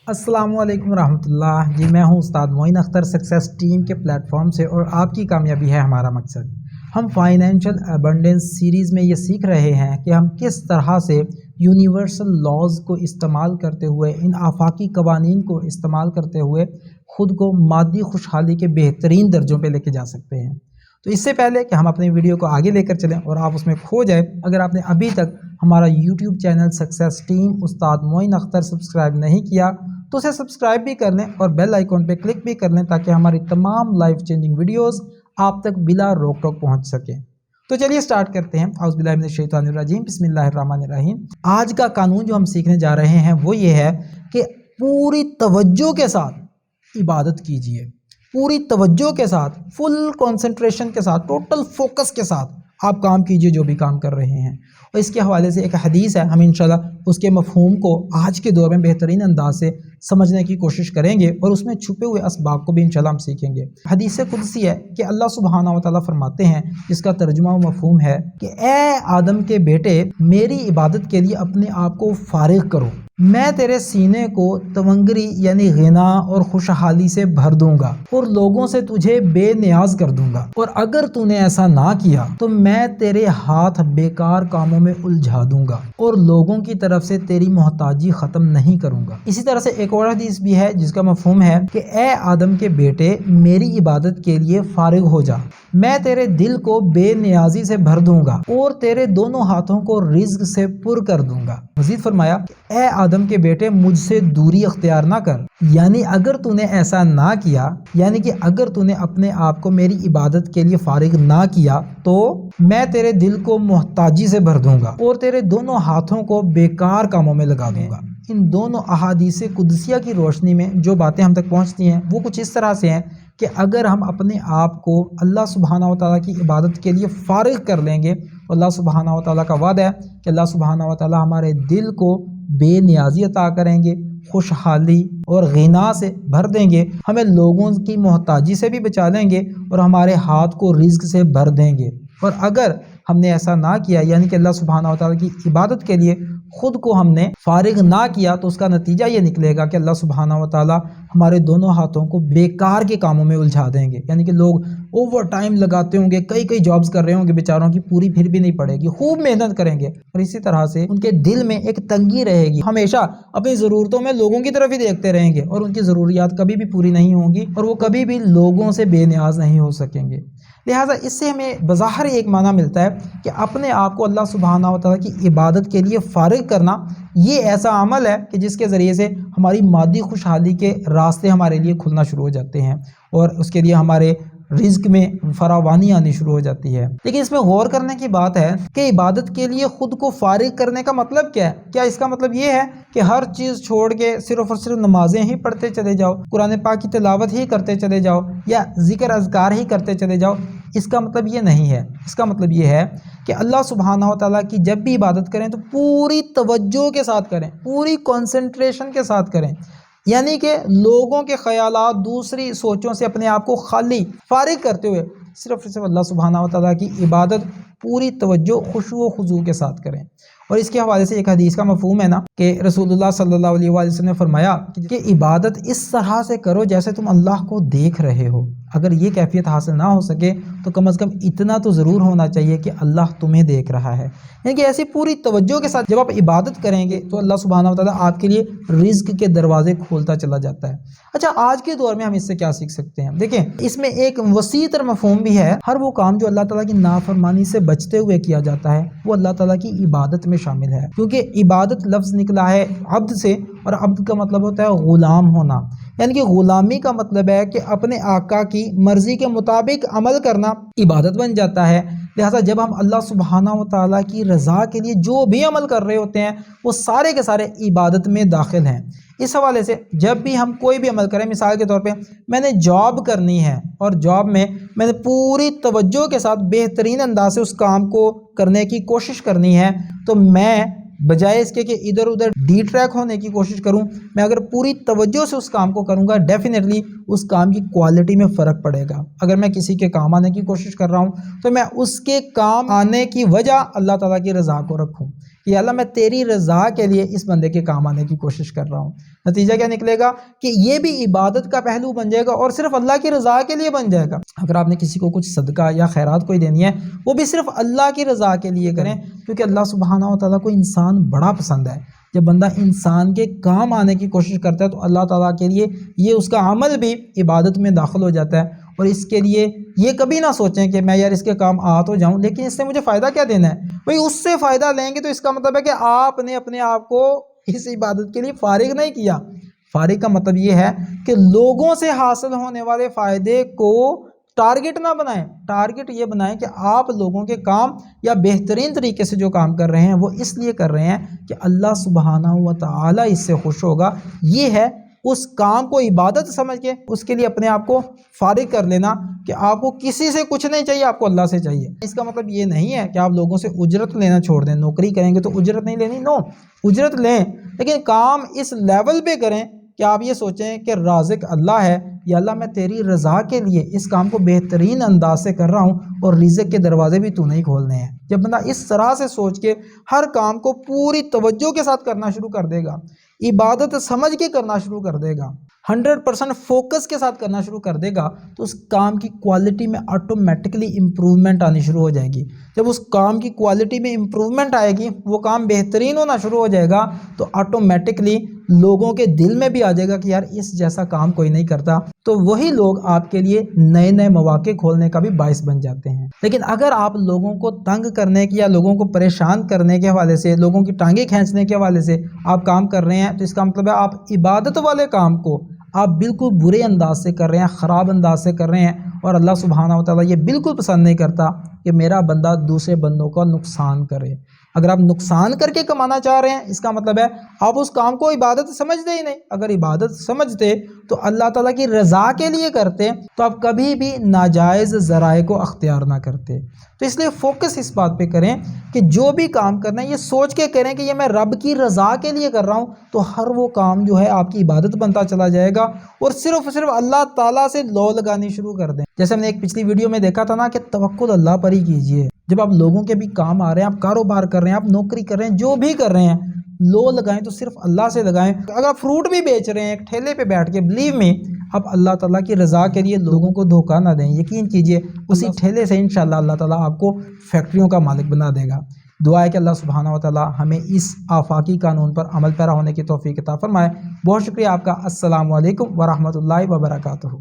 السلام علیکم ورحمۃ اللہ جی، میں ہوں استاد معین اختر سکسیس ٹیم کے پلیٹ فارم سے، اور آپ کی کامیابی ہے ہمارا مقصد۔ ہم فائنینشیل ابنڈنس سیریز میں یہ سیکھ رہے ہیں کہ ہم کس طرح سے یونیورسل لاز کو استعمال کرتے ہوئے، ان آفاقی قوانین کو استعمال کرتے ہوئے خود کو مادی خوشحالی کے بہترین درجوں پہ لے کے جا سکتے ہیں۔ تو اس سے پہلے کہ ہم اپنی ویڈیو کو آگے لے کر چلیں اور آپ اس میں کھو جائیں، اگر آپ نے ابھی تک ہمارا یوٹیوب چینل سکسیس ٹیم استاد معین اختر سبسکرائب نہیں کیا تو اسے سبسکرائب بھی کر لیں اور بیل آئیکن پہ کلک بھی کر لیں تاکہ ہماری تمام لائف چینجنگ ویڈیوز آپ تک بلا روک ٹوک پہنچ سکیں۔ تو چلیے سٹارٹ کرتے ہیں۔ اعوذ باللہ من الشیطان الرجیم، بسم اللہ الرحمن الرحیم۔ آج کا قانون جو ہم سیکھنے جا رہے ہیں وہ یہ ہے کہ پوری توجہ کے ساتھ عبادت کیجیے، پوری توجہ کے ساتھ، فل کنسنٹریشن کے ساتھ، ٹوٹل فوکس کے ساتھ آپ کام کیجیے جو بھی کام کر رہے ہیں۔ اور اس کے حوالے سے ایک حدیث ہے، ہم انشاءاللہ اس کے مفہوم کو آج کے دور میں بہترین انداز سے سمجھنے کی کوشش کریں گے اور اس میں چھپے ہوئے اسباب کو بھی انشاءاللہ ہم سیکھیں گے۔ حدیث قدسی ہے کہ اللہ سبحانہ و تعالیٰ فرماتے ہیں، جس کا ترجمہ و مفہوم ہے کہ اے آدم کے بیٹے، میری عبادت کے لیے اپنے آپ کو فارغ کرو، میں تیرے سینے کو تونگری یعنی غنا اور خوشحالی سے بھر دوں گا اور لوگوں سے تجھے بے نیاز کر دوں گا، اور اگر تو نے ایسا نہ کیا تو میں تیرے ہاتھ بیکار کاموں میں الجھا دوں گا اور لوگوں کی طرف سے تیری محتاجی ختم نہیں کروں گا۔ اسی طرح سے ایک اور حدیث بھی ہے جس کا مفہوم ہے کہ اے آدم کے بیٹے، میری عبادت کے لیے فارغ ہو جا، میں تیرے دل کو بے نیازی سے بھر دوں گا اور تیرے دونوں ہاتھوں کو رزق سے پر کر دوں گا۔ مزید فرمایا، اے آدم کے بیٹے، مجھ سے دوری اختیار نہ کر، یعنی اگر تو نے ایسا نہ کیا، یعنی کہ اگر تو نے اپنے آپ کو میری عبادت کے لیے فارغ نہ کیا تو میں تیرے دل کو محتاجی سے بھر دوں گا اور تیرے دونوں ہاتھوں کو بیکار کاموں میں لگا دوں گا۔ ان دونوں احادیث قدسیہ کی روشنی میں جو باتیں ہم تک پہنچتی ہیں وہ کچھ اس طرح سے ہیں کہ اگر ہم اپنے آپ کو اللہ سبحانہ و تعالیٰ کی عبادت کے لیے فارغ کر لیں گے، اللہ سبحانہ و تعالیٰ کا وعدہ ہے کہ اللہ سبحانہ و تعالیٰ ہمارے دل کو بے نیازی عطا کریں گے، خوشحالی اور غنا سے بھر دیں گے، ہمیں لوگوں کی محتاجی سے بھی بچا لیں گے اور ہمارے ہاتھ کو رزق سے بھر دیں گے۔ اور اگر ہم نے ایسا نہ کیا، یعنی کہ اللہ سبحانہ و تعالیٰ کی عبادت کے لیے خود کو ہم نے فارغ نہ کیا، تو اس کا نتیجہ یہ نکلے گا کہ اللہ سبحانہ و تعالیٰ ہمارے دونوں ہاتھوں کو بیکار کے کاموں میں الجھا دیں گے۔ یعنی کہ لوگ اوور ٹائم لگاتے ہوں گے، کئی جابز کر رہے ہوں گے، بیچاروں کی پوری پھر بھی نہیں پڑے گی، خوب محنت کریں گے، اور اسی طرح سے ان کے دل میں ایک تنگی رہے گی، ہمیشہ اپنی ضرورتوں میں لوگوں کی طرف ہی دیکھتے رہیں گے اور ان کی ضروریات کبھی بھی پوری نہیں ہوں گی اور وہ کبھی بھی لوگوں سے بے نیاز نہیں ہو سکیں گے۔ لہٰذا اس سے ہمیں بظاہر ایک معنی ملتا ہے کہ اپنے آپ کو اللہ سبحانہ و تعالیٰ کی عبادت کے لیے فارغ کرنا یہ ایسا عمل ہے کہ جس کے ذریعے سے ہماری مادی خوشحالی کے راستے ہمارے لیے کھلنا شروع ہو جاتے ہیں اور اس کے لیے ہمارے رزق میں فراوانی آنی شروع ہو جاتی ہے۔ لیکن اس میں غور کرنے کی بات ہے کہ عبادت کے لیے خود کو فارغ کرنے کا مطلب کیا ہے؟ کیا اس کا مطلب یہ ہے کہ ہر چیز چھوڑ کے صرف اور صرف نمازیں ہی پڑھتے چلے جاؤ، قرآن پاک کی تلاوت ہی کرتے چلے جاؤ یا ذکر اذکار ہی کرتے چلے جاؤ؟ اس کا مطلب یہ نہیں ہے۔ اس کا مطلب یہ ہے کہ اللہ سبحانہ و تعالیٰ کی جب بھی عبادت کریں تو پوری توجہ کے ساتھ کریں، پوری کنسنٹریشن کے ساتھ کریں، یعنی کہ لوگوں کے خیالات، دوسری سوچوں سے اپنے آپ کو خالی فارغ کرتے ہوئے صرف اللہ سبحانہ و تعالیٰ کی عبادت پوری توجہ، خشوع و خضوع کے ساتھ کریں۔ اور اس کے حوالے سے ایک حدیث کا مفہوم ہے نا کہ رسول اللہ صلی اللہ علیہ وسلم نے فرمایا کہ عبادت اس طرح سے کرو جیسے تم اللہ کو دیکھ رہے ہو۔ اگر یہ کیفیت حاصل نہ ہو سکے تو کم از کم اتنا تو ضرور ہونا چاہیے کہ اللہ تمہیں دیکھ رہا ہے۔ یعنی کہ ایسی پوری توجہ کے ساتھ جب آپ عبادت کریں گے تو اللہ سبحانہ و تعالیٰ آپ کے لیے رزق کے دروازے کھولتا چلا جاتا ہے۔ اچھا، آج کے دور میں ہم اس سے کیا سیکھ سکتے ہیں؟ دیکھیں، اس میں ایک وسیع تر مفہوم بھی ہے۔ ہر وہ کام جو اللہ تعالیٰ کی نافرمانی سے بچتے ہوئے کیا جاتا ہے وہ اللہ تعالیٰ کی عبادت میں شامل ہے، کیونکہ عبادت لفظ نکلا ہے عبد سے، اور عبد کا مطلب ہوتا ہے غلام ہونا، یعنی کہ غلامی کا مطلب ہے کہ اپنے آقا کی مرضی کے مطابق عمل کرنا عبادت بن جاتا ہے۔ لہٰذا جب ہم اللہ سبحانہ و تعالیٰ کی رضا کے لیے جو بھی عمل کر رہے ہوتے ہیں وہ سارے کے سارے عبادت میں داخل ہیں۔ اس حوالے سے جب بھی ہم کوئی بھی عمل کریں، مثال کے طور پہ میں نے جاب کرنی ہے اور جاب میں نے پوری توجہ کے ساتھ بہترین انداز سے اس کام کو کرنے کی کوشش کرنی ہے، تو میں بجائے اس کے کہ ادھر ادھر ڈی ٹریک ہونے کی کوشش کروں، میں اگر پوری توجہ سے اس کام کو کروں گا، ڈیفینیٹلی اس کام کی کوالٹی میں فرق پڑے گا۔ اگر میں کسی کے کام آنے کی کوشش کر رہا ہوں تو میں اس کے کام آنے کی وجہ اللہ تعالیٰ کی رضا کو رکھوں، کہ اللہ میں تیری رضا کے لیے اس بندے کے کام آنے کی کوشش کر رہا ہوں۔ نتیجہ کیا نکلے گا کہ یہ بھی عبادت کا پہلو بن جائے گا اور صرف اللہ کی رضا کے لیے بن جائے گا۔ اگر آپ نے کسی کو کچھ صدقہ یا خیرات کوئی دینی ہے وہ بھی صرف اللہ کی رضا کے لیے کریں، کیونکہ اللہ سبحانہ و تعالیٰ کو انسان بڑا پسند ہے۔ جب بندہ انسان کے کام آنے کی کوشش کرتا ہے تو اللہ تعالیٰ کے لیے یہ اس کا عمل بھی عبادت میں داخل ہو جاتا ہے، اور اس کے لیے یہ کبھی نہ سوچیں کہ میں یار اس کے کام آ تو جاؤں لیکن اس سے مجھے فائدہ کیا دینا ہے۔ بھئی اس سے فائدہ لیں گے تو اس کا مطلب ہے کہ آپ نے اپنے آپ کو اس عبادت کے لیے فارغ نہیں کیا۔ فارغ کا مطلب یہ ہے کہ لوگوں سے حاصل ہونے والے فائدے کو ٹارگٹ نہ بنائیں، ٹارگٹ یہ بنائیں کہ آپ لوگوں کے کام یا بہترین طریقے سے جو کام کر رہے ہیں وہ اس لیے کر رہے ہیں کہ اللہ سبحانہ و تعالیٰ اس سے خوش ہوگا۔ یہ ہے اس کام کو عبادت سمجھ کے اس کے لیے اپنے آپ کو فارغ کر لینا کہ آپ کو کسی سے کچھ نہیں چاہیے، آپ کو اللہ سے چاہیے۔ اس کا مطلب یہ نہیں ہے کہ آپ لوگوں سے اجرت لینا چھوڑ دیں، نوکری کریں گے تو اجرت نہیں لینی، نو، اجرت لیں لیکن کام اس لیول پہ کریں کہ آپ یہ سوچیں کہ رازق اللہ ہے، یا اللہ میں تیری رضا کے لیے اس کام کو بہترین انداز سے کر رہا ہوں اور رزق کے دروازے بھی تو نہیں کھولنے ہیں۔ جب بندہ اس طرح سے سوچ کے ہر کام کو پوری توجہ کے ساتھ کرنا شروع کر دے گا، عبادت سمجھ کے کرنا شروع کر دے گا، 100% فوکس کے ساتھ کرنا شروع کر دے گا، تو اس کام کی کوالٹی میں آٹومیٹکلی امپرومنٹ آنی شروع ہو جائے گی۔ جب اس کام کی کوالٹی میں امپرومنٹ آئے گی، وہ کام بہترین ہونا شروع ہو جائے گا، تو آٹومیٹکلی لوگوں کے دل میں بھی آ جائے گا کہ یار اس جیسا کام کوئی نہیں کرتا، تو وہی لوگ آپ کے لیے نئے نئے مواقع کھولنے کا بھی باعث بن جاتے ہیں۔ لیکن اگر آپ لوگوں کو تنگ کرنے کی یا لوگوں کو پریشان کرنے کے حوالے سے، لوگوں کی ٹانگیں کھینچنے کے حوالے سے آپ کام کر رہے ہیں، تو اس کا مطلب ہے آپ عبادت والے کام کو آپ بالکل برے انداز سے کر رہے ہیں، خراب انداز سے کر رہے ہیں، اور اللہ سبحانہ و تعالیٰ یہ بالکل پسند نہیں کرتا کہ میرا بندہ دوسرے بندوں کا نقصان کرے۔ اگر آپ نقصان کر کے کمانا چاہ رہے ہیں، اس کا مطلب ہے آپ اس کام کو عبادت سمجھتے ہی نہیں۔ اگر عبادت سمجھتے تو اللہ تعالیٰ کی رضا کے لیے کرتے تو آپ کبھی بھی ناجائز ذرائع کو اختیار نہ کرتے۔ تو اس لیے فوکس اس بات پہ کریں کہ جو بھی کام کرنا ہے یہ سوچ کے کریں کہ یہ میں رب کی رضا کے لیے کر رہا ہوں، تو ہر وہ کام جو ہے آپ کی عبادت بنتا چلا جائے گا، اور صرف اللہ تعالیٰ سے لو لگانی شروع کر دیں۔ جیسے ہم نے ایک پچھلی ویڈیو میں دیکھا تھا نا کہ توکل اللہ پر ہی کیجئے۔ جب آپ لوگوں کے بھی کام آ رہے ہیں، آپ کاروبار کر رہے ہیں، آپ نوکری کر رہے ہیں، جو بھی کر رہے ہیں، لو لگائیں تو صرف اللہ سے لگائیں۔ اگر آپ فروٹ بھی بیچ رہے ہیں ایک ٹھیلے پہ بیٹھ کے، بلیو میں آپ اللہ تعالیٰ کی رضا کے لیے لوگوں کو دھوکہ نہ دیں۔ یقین کیجئے اسی ٹھیلے سے انشاءاللہ اللہ تعالیٰ آپ کو فیکٹریوں کا مالک بنا دے گا۔ دعا ہے کہ اللہ سبحانہ و تعالیٰ ہمیں اس آفاقی قانون پر عمل پیرا ہونے کی توفیق عطا فرمائے۔ بہت شکریہ آپ کا۔ السلام علیکم ورحمۃ اللہ وبرکاتہ۔